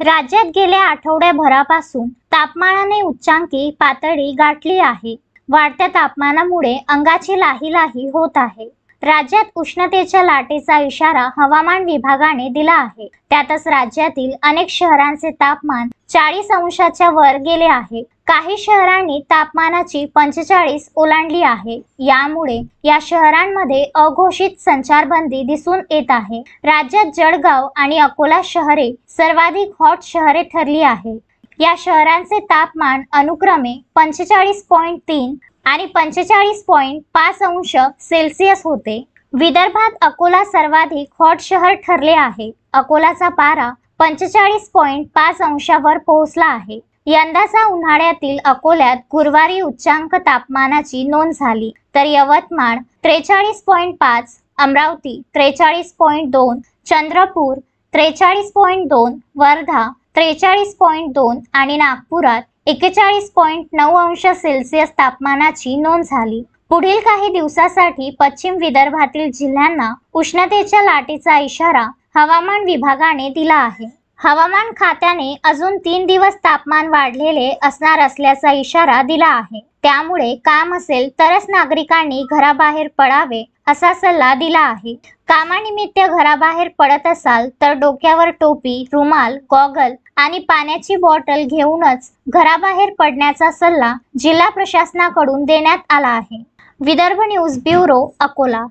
राज्यात गेल्या आठवड्याभरापासून तापमानाने उच्चांकी पातळी गाठली आहे। वाढत्या तापमानामुळे अंगाची लाही होत आहे। राज्यात उष्णतेच्या लाटेचा इशारा हवामान विभागाने दिला आहे। त्यातच राज्यातील अनेक शहरांचे तापमान 40 अंशाच्या वर गेले आहे। काही शहरांनी तापमानाची 45 ओलांडली आहे। यामुळे या शहरांमध्ये अघोषित संचारबंदी दिसून येत आहे। राज्यात जळगाव आणि अकोला शहरे सर्वाधिक हॉट शहरे ठरली आहे। या शहरांचे तापमान अनुक्रमे 45.3 आणि 45.5 अंश सेल्सिअस होते। विदर्भात अकोला सर्वाधिक हॉट शहर ठरले आहे। अकोलाचा पारा 45.5 अंशावर पोहोचला आहे। यंदाचा उन्हाळ्यातील अकोल्यात गुरुवारी उच्चांक तापमानाची नोंद झाली, तर यवतमाळ 43.5, अमरावती 43.2, चंद्रपूर 43.2, वर्धा 43.2 आणि नागपुरात 41.9 अंश सेल्सिअस तापमानाची नोंद झाली। पुढील काही दिवसासाठी पश्चिम विदर्भातील जिल्ह्यांना उष्णतेच्या लाटेचा इशारा हवामान विभागाने दिला आहे। हवामान खात्याने अजून 3 दिवस तापमान वाढलेले असणार असल्याचा इशारा दिला आहे। त्यामुळे काम असेल तरच नागरिकांनी घराबाहेर पडावे असा सल्ला दिला आहे। कामानिमित्त घराबाहेर पडत असाल तर डोक्यावर टोपी, रुमाल, गॉगल आणि पाण्याची बॉटल घेऊनच घराबाहेर पडण्याचा सल्ला जिल्हा प्रशासनाकडून देण्यात आला आहे। Vidarbha news bureau, Akola.